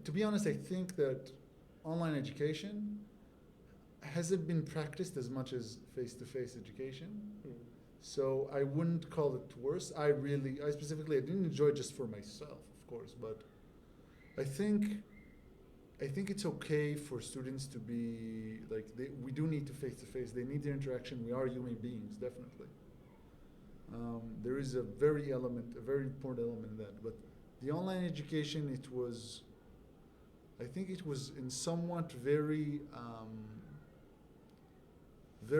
to be honest, I think that online education hasn't been practiced as much as face-to-face education. Mm. So I wouldn't call it worse. I specifically, I didn't enjoy it just for myself, of course, but I think, it's okay for students to be like, we do need to face-to-face. They need the interaction. We are human beings, definitely. There is a very important element in that. But the online education, I think it was in somewhat very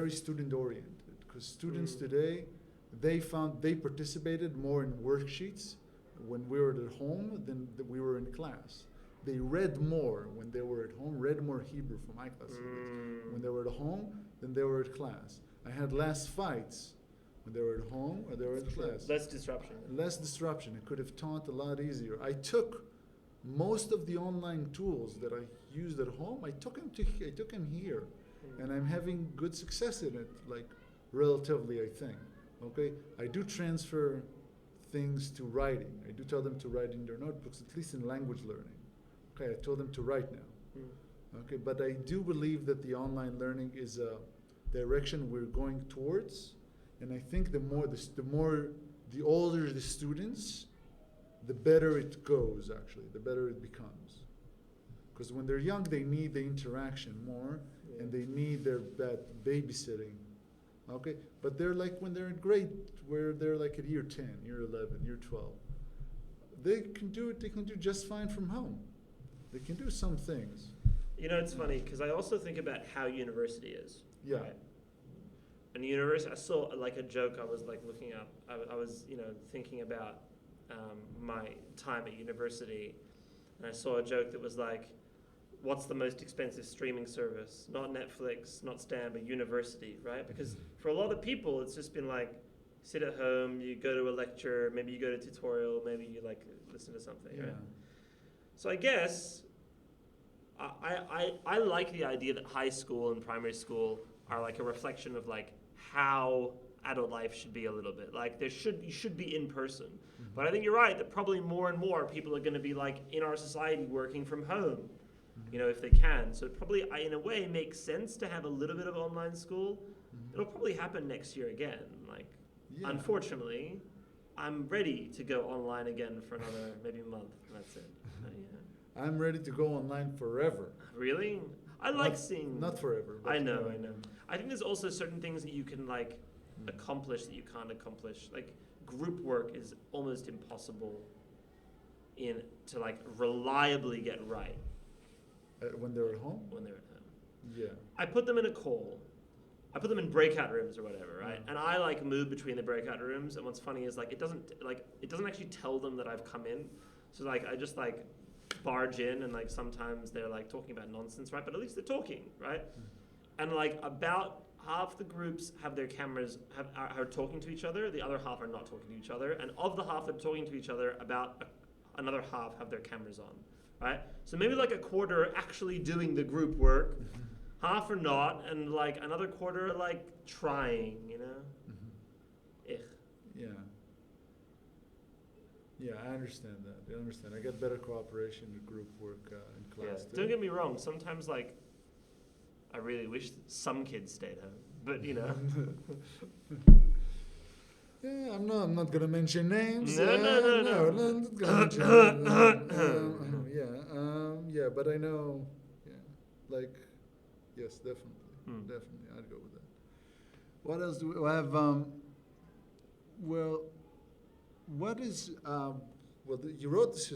student oriented, because students today, they participated more in worksheets when we were at home than we were in class. They read more when they were at home, read more Hebrew for my class when they were at home than they were at class. I had less fights when they were at home or they were at class. Less disruption. Less disruption. I could have taught a lot easier. I took most of the online tools that I used at home, I took them here. And I'm having good success in it, like relatively, I think. Okay, I do transfer things to writing. I do tell them to write in their notebooks, at least in language learning. Okay, I told them to write now. Okay, but I do believe that the online learning is a direction we're going towards, and I think the older the students, the better it goes. Actually, the better it becomes. Because when they're young, they need the interaction more. And they need that babysitting, okay? But they're like when they're in grade, where they're like at year 10, year 11, year 12. They can do just fine from home. They can do some things. You know, it's funny, because I also think about how university is. Yeah. Right? And university, I saw like a joke I was like looking up. I was, thinking about my time at university, and I saw a joke that was like, what's the most expensive streaming service? Not Netflix, not Stan, but university, right? Because for a lot of people, it's just been like, sit at home, you go to a lecture, maybe you go to a tutorial, maybe you like listen to something, right? So I guess I like the idea that high school and primary school are like a reflection of like how adult life should be a little bit. Like you should be in person. But I think you're right that probably more and more people are going to be like in our society working from home. If they can. So it probably, in a way, makes sense to have a little bit of online school. It'll probably happen next year again. Unfortunately, I'm ready to go online again for another maybe month. That's it. I'm ready to go online forever. Really? I like seeing... Not forever. But I know. I think there's also certain things that you can accomplish that you can't accomplish. Like group work is almost impossible to reliably get right. When they're at home? When they're at home. Yeah. I put them in a call. I put them in breakout rooms or whatever, right? And I move between the breakout rooms. And what's funny is it doesn't actually tell them that I've come in. So I just barge in, and sometimes they're talking about nonsense, right? But at least they're talking, right? And about half the groups have their cameras are talking to each other. The other half are not talking to each other. And of the half that are talking to each other, about another half have their cameras on. Right? So maybe a quarter are actually doing the group work, half are not, and another quarter are trying, Ich. Yeah. Yeah, I understand that. I get better cooperation with group work in class too. Don't get me wrong, sometimes I really wish some kids stayed home, but Yeah, I'm not gonna mention names. No. I'm not gonna mention names. Yeah, but I know. Yeah, yes, definitely, I'd go with that. What else do we have? Well, what is? You wrote this